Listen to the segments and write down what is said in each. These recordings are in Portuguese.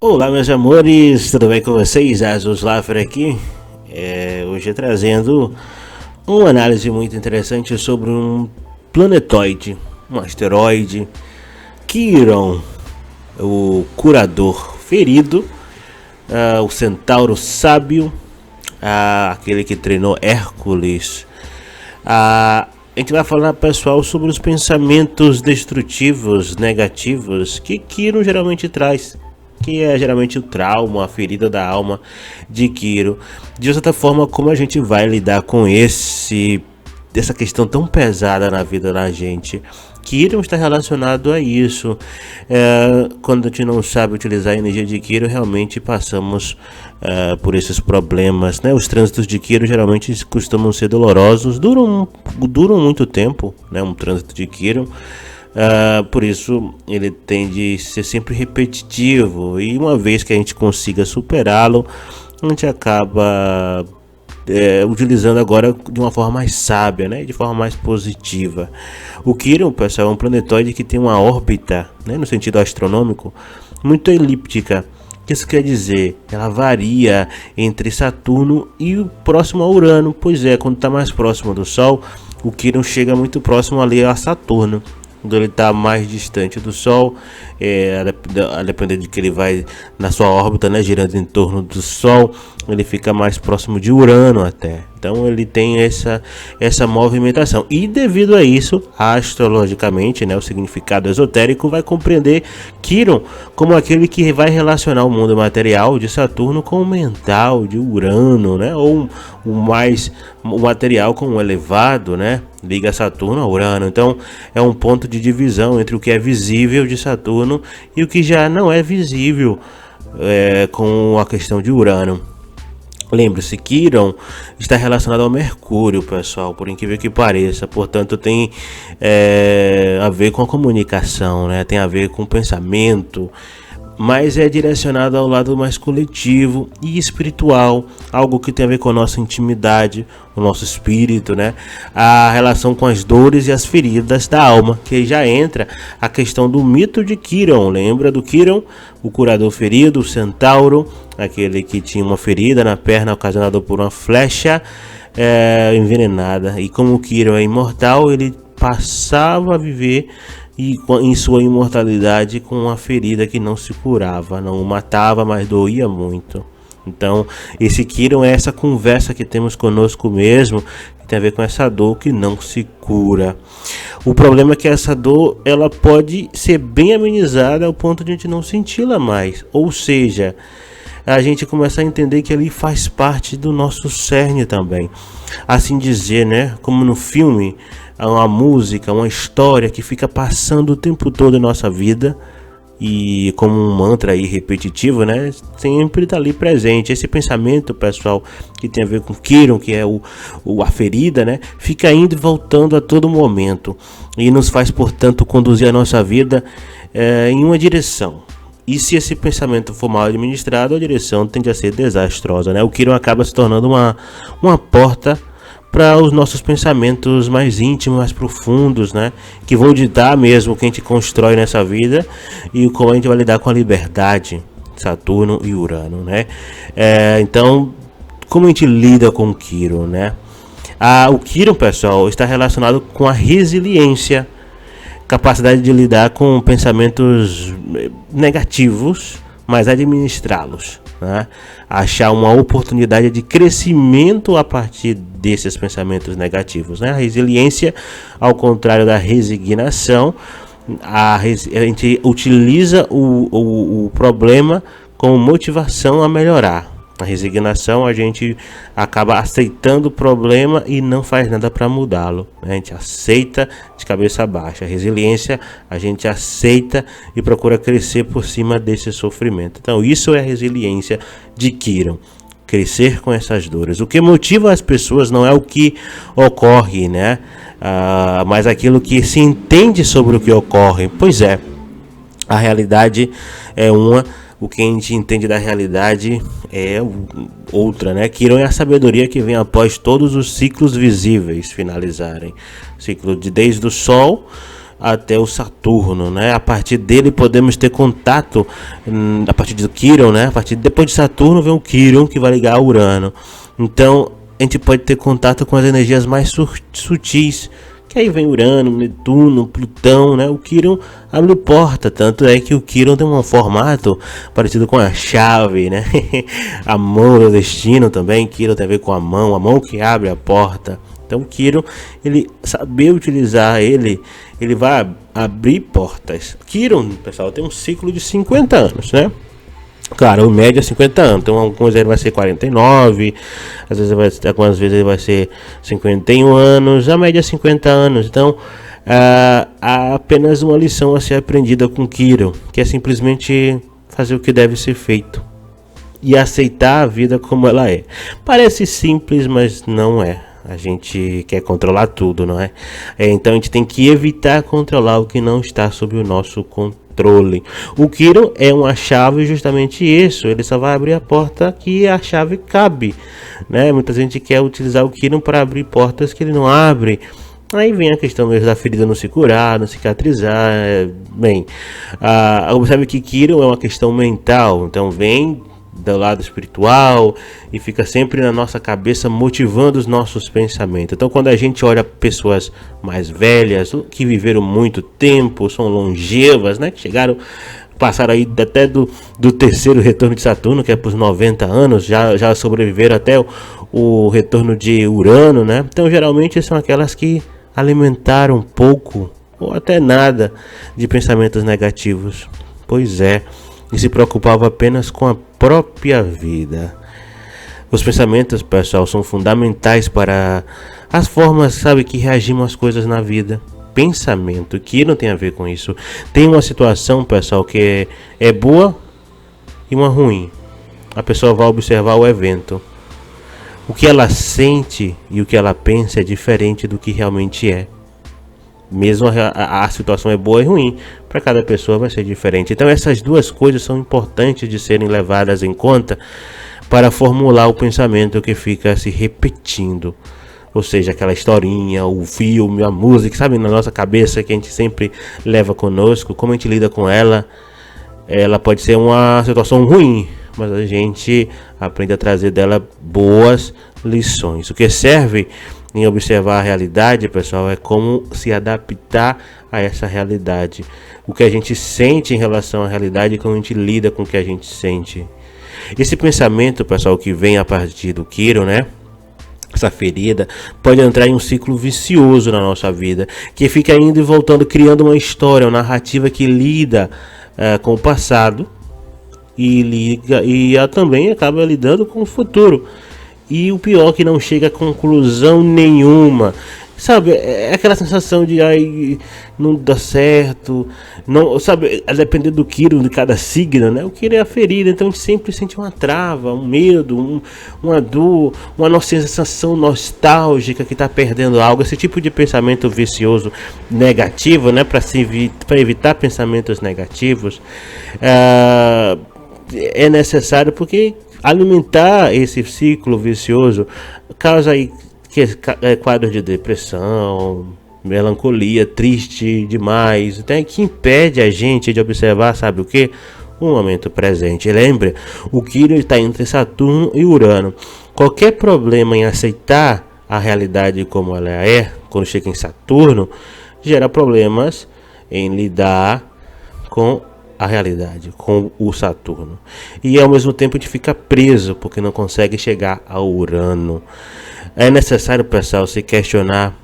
Olá, meus amores, tudo bem com vocês? Asus Laffer aqui, hoje trazendo uma análise muito interessante sobre um planetoide, um asteroide, Quiron, o curador ferido, o centauro sábio, aquele que treinou Hércules. A gente vai falar, pessoal, sobre os pensamentos destrutivos, negativos que Quiron geralmente traz, que é geralmente o trauma, a ferida da alma de Quiron. De certa forma, como a gente vai lidar com essa questão tão pesada na vida da gente. Quiron está relacionado a isso. Quando a gente não sabe utilizar a energia de Quiron, realmente passamos por esses problemas, né? Os trânsitos de Quiron geralmente costumam ser dolorosos, duram muito tempo, né? Um trânsito de Quiron. Por isso ele tende a ser sempre repetitivo, e uma vez que a gente consiga superá-lo, a gente acaba utilizando agora de uma forma mais sábia, né? De forma mais positiva. O Quiron, pessoal, é um planetoide que tem uma órbita, né? No sentido astronômico, muito elíptica. O que isso quer dizer? Ela varia entre Saturno e o próximo a Urano. Pois é, quando está mais próximo do Sol, o Quiron chega muito próximo ali a Saturno. Quando ele está mais distante do Sol, a depender de que ele vai na sua órbita, né, girando em torno do Sol, ele fica mais próximo de Urano até. Então ele tem essa movimentação, e devido a isso, astrologicamente, né, o significado esotérico vai compreender Quiron como aquele que vai relacionar o mundo material de Saturno com o mental de Urano, né, ou o material com o elevado, né, liga Saturno a Urano. Então é um ponto de divisão entre o que é visível de Saturno e o que já não é visível com a questão de Urano. Lembre-se, Quiron está relacionado ao Mercúrio, pessoal, por incrível que pareça. Portanto, tem a ver com a comunicação, né? Tem a ver com o pensamento, mas é direcionado ao lado mais coletivo e espiritual, algo que tem a ver com a nossa intimidade, o nosso espírito, né? A relação com as dores e as feridas da alma, que já entra a questão do mito de Quiron. Lembra do Quiron, o curador ferido, o centauro, aquele que tinha uma ferida na perna ocasionada por uma flecha envenenada, e como o Quiron é imortal, ele passava a viver em sua imortalidade com uma ferida que não se curava, não o matava, mas doía muito. Então esse Quiron é essa conversa que temos conosco mesmo, que tem a ver com essa dor que não se cura. O problema é que essa dor, ela pode ser bem amenizada ao ponto de a gente não senti-la mais, ou seja, a gente começa a entender que ali faz parte do nosso cerne também, assim dizer, né? Como no filme, uma música, uma história que fica passando o tempo todo em nossa vida, e como um mantra aí repetitivo, né? Sempre está ali presente. Esse pensamento, pessoal, que tem a ver com Quiron, que é a ferida, né? Fica indo e voltando a todo momento, e nos faz, portanto, conduzir a nossa vida em uma direção. E se esse pensamento for mal administrado, a direção tende a ser desastrosa, né? O Quiron acaba se tornando uma porta para os nossos pensamentos mais íntimos, mais profundos, né? Que vão ditar mesmo o que a gente constrói nessa vida e como a gente vai lidar com a liberdade, Saturno e Urano, né? Então, como a gente lida com o Quiron, né? O Quiron, pessoal, está relacionado com a resiliência, capacidade de lidar com pensamentos negativos, mas administrá-los, né? Achar uma oportunidade de crescimento a partir desses pensamentos negativos, né? A resiliência, ao contrário da resignação, a gente utiliza o problema como motivação a melhorar. A resignação, a gente acaba aceitando o problema e não faz nada para mudá-lo, né? A gente aceita de cabeça baixa. A resiliência, a gente aceita e procura crescer por cima desse sofrimento. Então isso é a resiliência de Quiron, crescer com essas dores. O que motiva as pessoas não é o que ocorre, né? Mas aquilo que se entende sobre o que ocorre. Pois é, a realidade é uma, o que a gente entende da realidade é outra, né? Quiron é a sabedoria que vem após todos os ciclos visíveis finalizarem. Ciclo desde o Sol até o Saturno, né? A partir dele podemos ter contato, a partir do Quirón, né? Depois de Saturno vem o Quirón, que vai ligar a Urano. Então a gente pode ter contato com as energias mais sutis, que aí vem Urano, Netuno, Plutão, né? O Quirón abre porta, tanto é que o Quirón tem um formato parecido com a chave, né? A mão do destino também, Quirón tem a ver com a mão que abre a porta. Então o Quirón, ele saber utilizar ele vai abrir portas. Quirón, pessoal, tem um ciclo de 50 anos, né? Claro, o médio é 50 anos, então algumas vezes vai ser 49, algumas vezes ele vai ser 51 anos, a média é 50 anos. Então há apenas uma lição a ser aprendida com Quirón, que é simplesmente fazer o que deve ser feito e aceitar a vida como ela é. Parece simples, mas não é. A gente quer controlar tudo, não é? Então a gente tem que evitar controlar o que não está sob o nosso controle. O Quirón é uma chave, justamente isso. Ele só vai abrir a porta que a chave cabe, né? Muita gente quer utilizar o Quirón para abrir portas que ele não abre. Aí vem a questão mesmo da ferida não se curar, não cicatrizar. Bem, observe que Quirón é uma questão mental. Então vem do lado espiritual e fica sempre na nossa cabeça, motivando os nossos pensamentos. Então quando a gente olha pessoas mais velhas, que viveram muito tempo, são longevas, né, que passaram aí até do terceiro retorno de Saturno, que é para os 90 anos, já sobreviveram até o retorno de Urano, né? Então geralmente são aquelas que alimentaram pouco ou até nada de pensamentos negativos. Pois é, e se preocupava apenas com a própria vida. Os pensamentos, pessoal, são fundamentais para as formas, que reagimos às coisas na vida. Pensamento, que não tem a ver com isso. Tem uma situação, pessoal, que é boa e uma ruim. A pessoa vai observar o evento. O que ela sente e o que ela pensa é diferente do que realmente é. Mesmo a situação é boa e ruim, para cada pessoa vai ser diferente. Então essas duas coisas são importantes de serem levadas em conta para formular o pensamento que fica se repetindo. Ou seja, aquela historinha, o filme, a música, na nossa cabeça, que a gente sempre leva conosco. Como a gente lida com ela, ela pode ser uma situação ruim, mas a gente aprende a trazer dela boas lições. O que serve em observar a realidade, pessoal, é como se adaptar a essa realidade. O que a gente sente em relação à realidade e como a gente lida com o que a gente sente. Esse pensamento, pessoal, que vem a partir do Quirón, né? Essa ferida pode entrar em um ciclo vicioso na nossa vida, que fica indo e voltando, criando uma história, uma narrativa que lida com o passado e também acaba lidando com o futuro. E o pior, que não chega a conclusão nenhuma. É aquela sensação de não dá certo, não, a depender do Quirón, de cada signo, né? O Quirón é a ferida, então a gente sempre sente uma trava, um medo, uma dor, uma sensação nostálgica que está perdendo algo. Esse tipo de pensamento vicioso negativo, né? Para evitar pensamentos negativos, é necessário, porque alimentar esse ciclo vicioso causa aí quadros de depressão, melancolia, triste demais, até que impede a gente de observar, o que? O momento presente. Lembre, o Quirón está entre Saturno e Urano. Qualquer problema em aceitar a realidade como ela é, quando chega em Saturno, gera problemas em lidar com a realidade, com o Saturno. E ao mesmo tempo a gente fica preso, porque não consegue chegar ao Urano. É necessário, pessoal, se questionar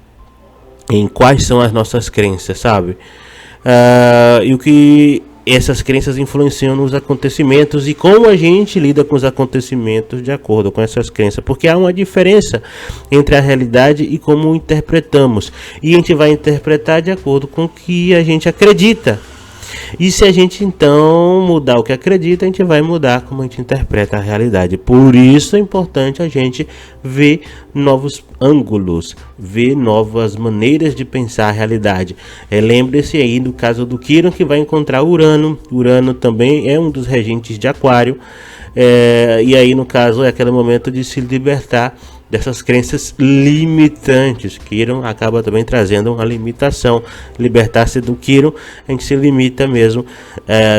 em quais são as nossas crenças, e o que essas crenças influenciam nos acontecimentos e como a gente lida com os acontecimentos de acordo com essas crenças, porque há uma diferença entre a realidade e como interpretamos, e a gente vai interpretar de acordo com o que a gente acredita. E se a gente então mudar o que acredita, a gente vai mudar como a gente interpreta a realidade. Por isso é importante a gente ver novos ângulos, ver novas maneiras de pensar a realidade. Lembre-se aí do caso do Quirón, que vai encontrar Urano. Urano também é um dos regentes de Aquário. E aí no caso é aquele momento de se libertar dessas crenças limitantes. Kiron acaba também trazendo uma limitação. Libertar-se do Kiron, a gente se limita mesmo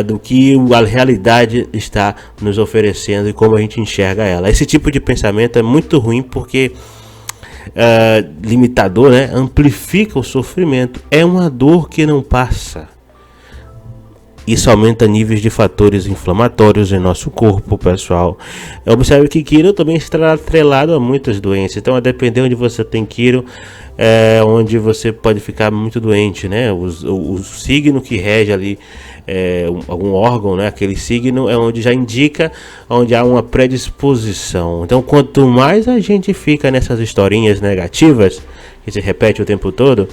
do que a realidade está nos oferecendo e como a gente enxerga ela. Esse tipo de pensamento é muito ruim porque limitador, né? Amplifica o sofrimento. É uma dor que não passa. Isso aumenta níveis de fatores inflamatórios em nosso corpo, pessoal. Observe que Kiron também está atrelado a muitas doenças. Então, a depender onde você tem Kiron, onde você pode ficar muito doente, né? O signo que rege ali algum órgão, né? Aquele signo é onde já indica onde há uma predisposição. Então, quanto mais a gente fica nessas historinhas negativas, que se repete o tempo todo,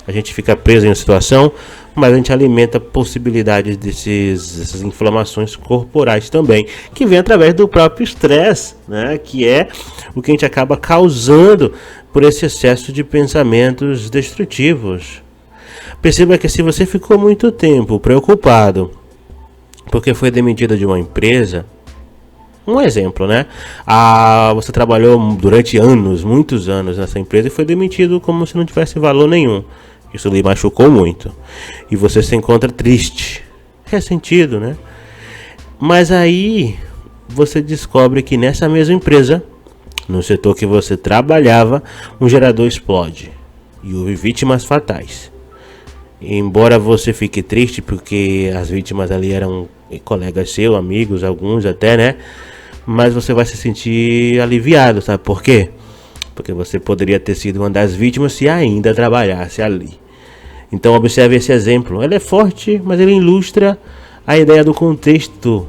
a gente fica preso em uma situação, mas a gente alimenta possibilidades dessas inflamações corporais também, que vem através do próprio estresse, né? Que é o que a gente acaba causando por esse excesso de pensamentos destrutivos. Perceba que se você ficou muito tempo preocupado porque foi demitido de uma empresa, um exemplo, né? Você trabalhou durante anos, muitos anos nessa empresa e foi demitido como se não tivesse valor nenhum. Isso lhe machucou muito. E você se encontra triste, ressentido, né? Mas aí você descobre que nessa mesma empresa, no setor que você trabalhava, um gerador explode e houve vítimas fatais. E embora você fique triste porque as vítimas ali eram colegas seus, amigos, alguns até, né? Mas você vai se sentir aliviado, sabe por quê? Porque você poderia ter sido uma das vítimas se ainda trabalhasse ali. Então observe esse exemplo. Ele é forte, mas ele ilustra a ideia do contexto,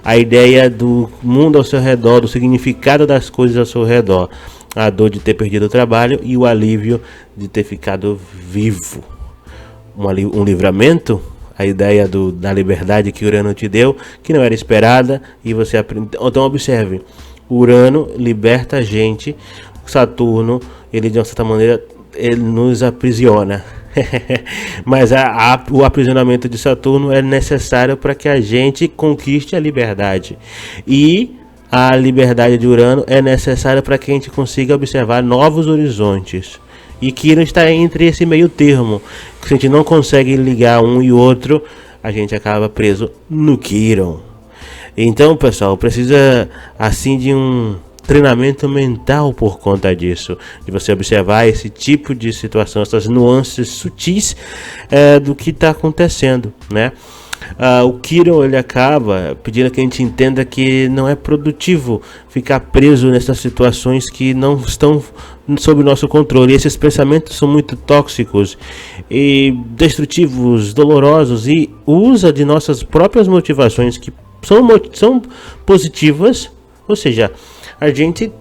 a ideia do mundo ao seu redor, do significado das coisas ao seu redor. A dor de ter perdido o trabalho e o alívio de ter ficado vivo. Um livramento, a ideia da liberdade que Urano te deu, que não era esperada, e você aprende. Então observe, Urano liberta a gente, Saturno, ele de uma certa maneira, ele nos aprisiona. Mas o aprisionamento de Saturno é necessário para que a gente conquiste a liberdade. E a liberdade de Urano é necessária para que a gente consiga observar novos horizontes. E Kiron está entre esse meio termo. Se a gente não consegue ligar um e outro, a gente acaba preso no Kiron. Então, pessoal, precisa assim de um treinamento mental por conta disso, de você observar esse tipo de situação, essas nuances sutis do que está acontecendo, né? O Kiron, ele acaba pedindo que a gente entenda que não é produtivo ficar preso nessas situações que não estão sob nosso controle. E esses pensamentos são muito tóxicos e destrutivos, dolorosos, e usa de nossas próprias motivações que são positivas, ou seja, a gente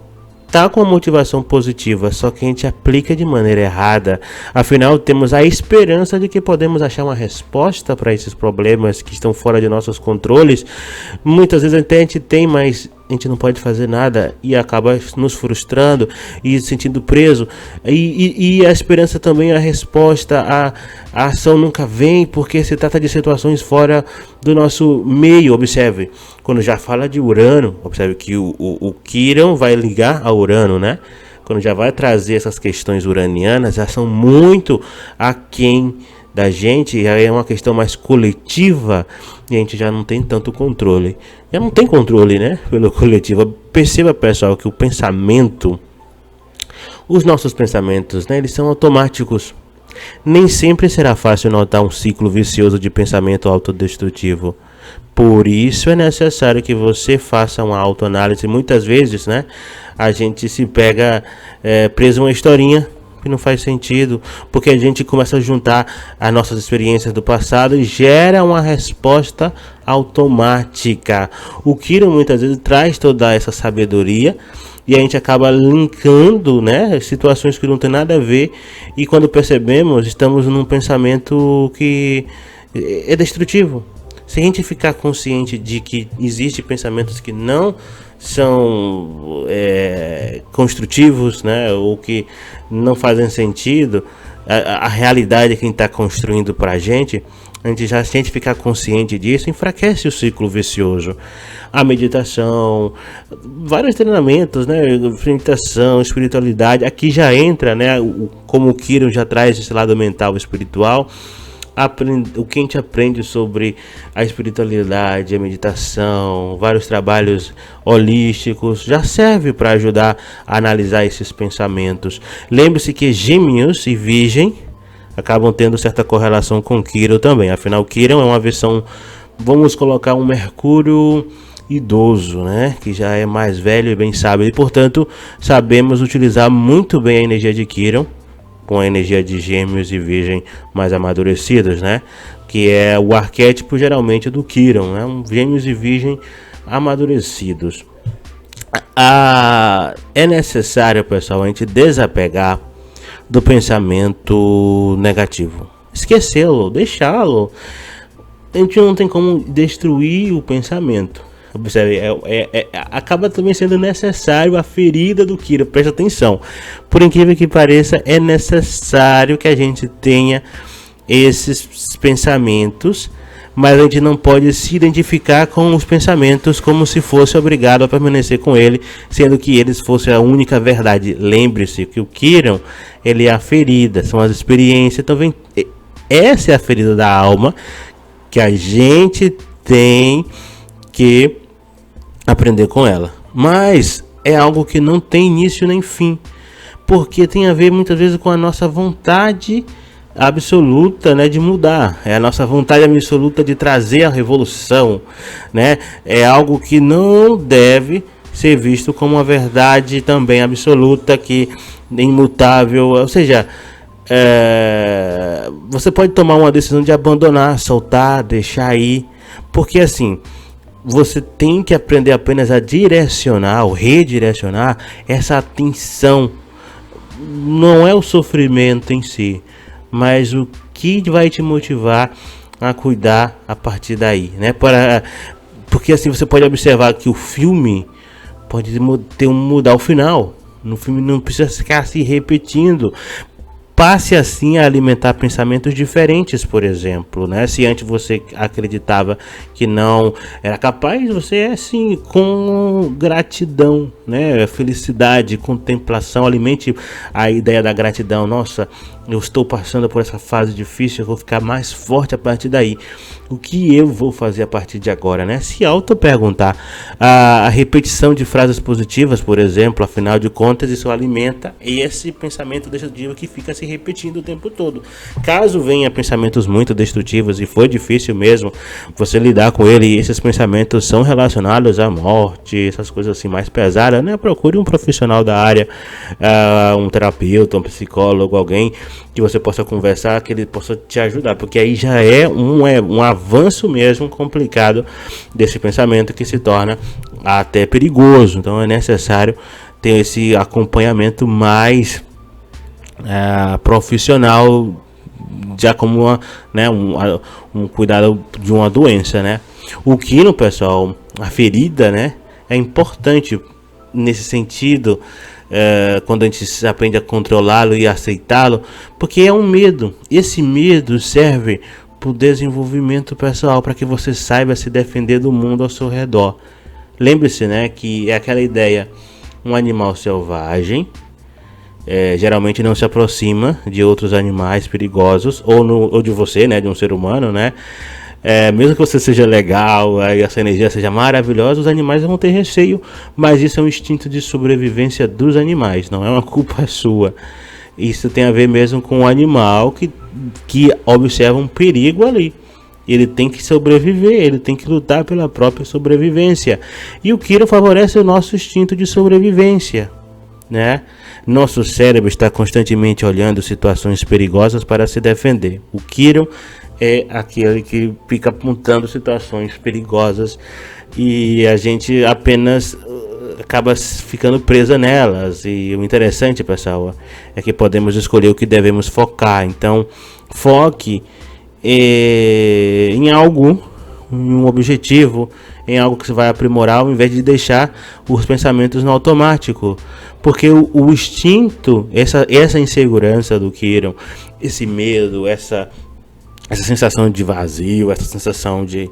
tá com a motivação positiva, só que a gente aplica de maneira errada. Afinal, temos a esperança de que podemos achar uma resposta para esses problemas que estão fora de nossos controles. Muitas vezes até a gente tem, mas a gente não pode fazer nada e acaba nos frustrando e se sentindo preso. E a esperança também é a resposta. A ação nunca vem porque se trata de situações fora do nosso meio. Observe, quando já fala de Urano, observe que o Kiron vai ligar a Urano, né? Quando já vai trazer essas questões uranianas, já são muito aquém da gente, aí é uma questão mais coletiva e a gente já não tem tanto controle. Já não tem controle, né? Pelo coletivo. Perceba, pessoal, que o pensamento, os nossos pensamentos, né? Eles são automáticos. Nem sempre será fácil notar um ciclo vicioso de pensamento autodestrutivo. Por isso é necessário que você faça uma autoanálise. Muitas vezes, né? A gente se pega preso em uma historinha que não faz sentido, porque a gente começa a juntar as nossas experiências do passado e gera uma resposta automática. O Kiron muitas vezes traz toda essa sabedoria e a gente acaba linkando, né, situações que não tem nada a ver, e quando percebemos, estamos num pensamento que é destrutivo. Se a gente ficar consciente de que existem pensamentos que não são construtivos, né, ou que não fazem sentido, a realidade que a gente está construindo para a gente se a gente ficar consciente disso, enfraquece o ciclo vicioso. A meditação, vários treinamentos, né? Meditação, espiritualidade, aqui já entra, né? Como o Kiron já traz esse lado mental e espiritual. O que a gente aprende sobre a espiritualidade, a meditação, vários trabalhos holísticos, já serve para ajudar a analisar esses pensamentos. Lembre-se que Gêmeos e Virgem acabam tendo certa correlação com Quiron também. Afinal, Quiron é uma versão, vamos colocar um Mercúrio idoso, né? Que já é mais velho e bem sábio. E, portanto, sabemos utilizar muito bem a energia de Quiron com a energia de Gêmeos e Virgem mais amadurecidos, né? Que é o arquétipo geralmente do Quiron, né? Gêmeos e Virgem amadurecidos. É necessário, pessoal, a gente desapegar do pensamento negativo, esquecê-lo, deixá-lo. A gente não tem como destruir o pensamento. Observe, acaba também sendo necessário a ferida do Quiron. Presta atenção, por incrível que pareça, é necessário que a gente tenha esses pensamentos, mas a gente não pode se identificar com os pensamentos como se fosse obrigado a permanecer com ele, sendo que eles fossem a única verdade. Lembre-se que o Quiron, ele é a ferida, são as experiências. Então essa é a ferida da alma que a gente tem que aprender com ela, mas é algo que não tem início nem fim, porque tem a ver muitas vezes com a nossa vontade absoluta, né, de mudar. É a nossa vontade absoluta de trazer a revolução, né? É algo que não deve ser visto como uma verdade também absoluta, que é imutável. Ou seja, você pode tomar uma decisão de abandonar, soltar, deixar ir, porque assim, você tem que aprender apenas a direcionar ou redirecionar essa atenção. Não é o sofrimento em si, mas o que vai te motivar a cuidar a partir daí, né? Porque assim você pode observar que o filme pode mudar o final. No filme não precisa ficar se repetindo. Passe assim a alimentar pensamentos diferentes, por exemplo, né? Se antes você acreditava que não era capaz, você é assim, com gratidão, né? Felicidade, contemplação, alimente a ideia da gratidão. Nossa, eu estou passando por essa fase difícil, eu vou ficar mais forte a partir daí. O que eu vou fazer a partir de agora, né? Se auto-perguntar. A repetição de frases positivas, por exemplo, afinal de contas, isso alimenta esse pensamento destrutivo que fica se repetindo o tempo todo. Caso venha pensamentos muito destrutivos, e foi difícil mesmo você lidar com ele, e esses pensamentos são relacionados à morte, essas coisas assim mais pesadas, né? Procure um profissional da área, um terapeuta, um psicólogo, alguém que você possa conversar, que ele possa te ajudar, porque aí já é um avanço mesmo complicado desse pensamento, que se torna até perigoso. Então é necessário ter esse acompanhamento mais profissional, já como um cuidado de uma doença, né? O Quiron, pessoal, a ferida, né, é importante nesse sentido. Quando a gente aprende a controlá-lo e aceitá-lo, porque é um medo. Esse medo serve para o desenvolvimento pessoal, para que você saiba se defender do mundo ao seu redor. Lembre-se, né, que é aquela ideia: um animal selvagem geralmente não se aproxima de outros animais perigosos, ou de você, né, de um ser humano, né? Mesmo que você seja legal e essa energia seja maravilhosa, os animais vão ter receio, mas isso é um instinto de sobrevivência dos animais, não é uma culpa sua. Isso tem a ver mesmo com o animal que observa um perigo ali. Ele tem que sobreviver, ele tem que lutar pela própria sobrevivência. E o Quiron favorece o nosso instinto de sobrevivência, né? Nosso cérebro está constantemente olhando situações perigosas para se defender. O Quiron é aquele que fica apontando situações perigosas e a gente apenas acaba ficando presa nelas. E o interessante, pessoal, é que podemos escolher o que devemos focar. Então, foque em algo, em um objetivo, em algo que você vai aprimorar, ao invés de deixar os pensamentos no automático. Porque o instinto, essa insegurança do Quiron, esse medo, essa essa sensação de vazio, essa sensação de,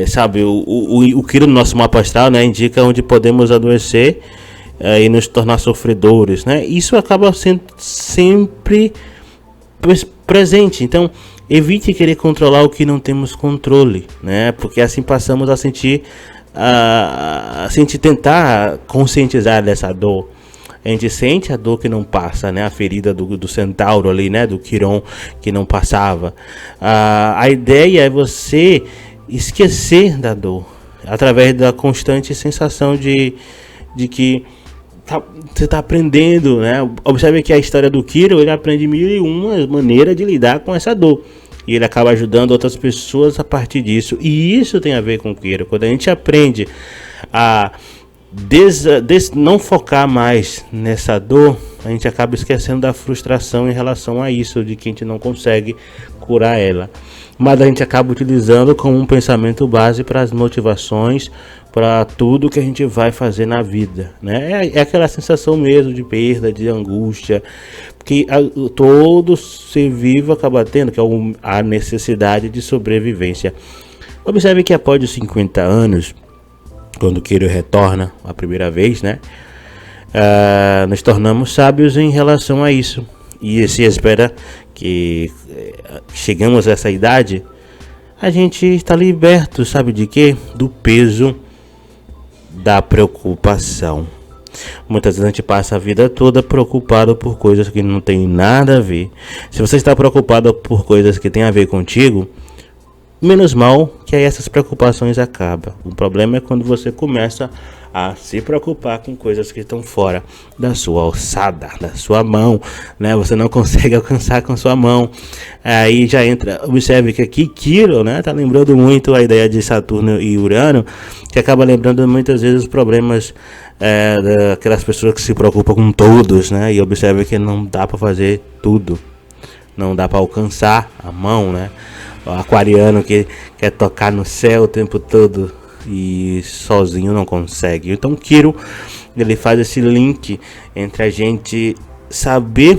sabe, o Quirón no nosso mapa astral, né, indica onde podemos adoecer e nos tornar sofredores, né? Isso acaba sendo sempre presente. Então, evite querer controlar o que não temos controle, né? Porque assim passamos a sentir, tentar conscientizar dessa dor. A gente sente a dor que não passa, né? A ferida do centauro ali, né? Do Quirón que não passava. A ideia é você esquecer da dor através da constante sensação de que você está aprendendo, né? Observe que a história do Quirón, ele aprende 1001 maneiras de lidar com essa dor. E ele acaba ajudando outras pessoas a partir disso. E isso tem a ver com o Quirón. Quando a gente aprende a não focar mais nessa dor, a gente acaba esquecendo da frustração em relação a isso, de que a gente não consegue curar ela. Mas a gente acaba utilizando como um pensamento base para as motivações, para tudo que a gente vai fazer na vida, né? É aquela sensação mesmo de perda, de angústia, que todo ser vivo acaba tendo, que é a necessidade de sobrevivência. Observe que após os 50 anos, quando o Quirón retorna a primeira vez, né? Nos tornamos sábios em relação a isso. E se espera que chegamos a essa idade, a gente está liberto, sabe de quê? Do peso da preocupação. Muitas vezes a gente passa a vida toda preocupado por coisas que não tem nada a ver. Se você está preocupado por coisas que tem a ver contigo, menos mal que aí essas preocupações acabam. O problema é quando você começa a se preocupar com coisas que estão fora da sua alçada, da sua mão, né? Você não consegue alcançar com sua mão. Aí já entra, observe que aqui Quirón, né, tá lembrando muito a ideia de Saturno e Urano, que acaba lembrando muitas vezes os problemas daquelas pessoas que se preocupam com todos, né? E observe que não dá para fazer tudo, não dá para alcançar a mão, né? O aquariano que quer tocar no céu o tempo todo e sozinho não consegue. Então Quirón, ele faz esse link entre a gente saber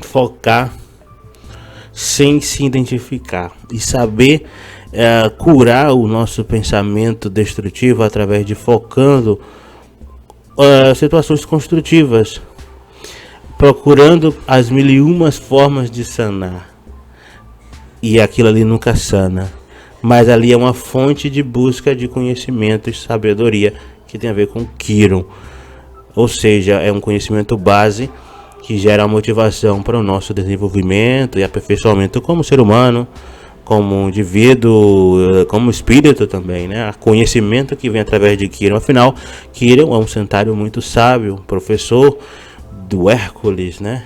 focar sem se identificar e saber curar o nosso pensamento destrutivo através de focando situações construtivas, procurando as 1001 formas de sanar. E aquilo ali nunca sana, mas ali é uma fonte de busca de conhecimento e sabedoria que tem a ver com Quirón. Ou seja, é um conhecimento base que gera motivação para o nosso desenvolvimento e aperfeiçoamento como ser humano, como indivíduo, como espírito também, né? Conhecimento que vem através de Quirón. Afinal, Quirón é um centauro muito sábio, professor do Hércules, né?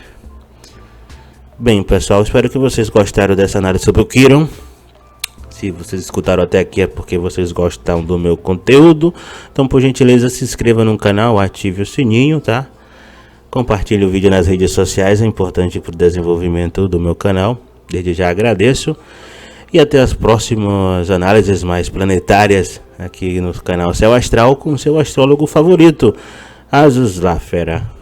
Bem, pessoal, espero que vocês gostaram dessa análise sobre o Quirón. Se vocês escutaram até aqui é porque vocês gostam do meu conteúdo. Então, por gentileza, se inscreva no canal, ative o sininho, tá? Compartilhe o vídeo nas redes sociais, é importante para o desenvolvimento do meu canal. Desde já agradeço. E até as próximas análises mais planetárias aqui no canal Céu Astral com seu astrólogo favorito, Asus Láfera.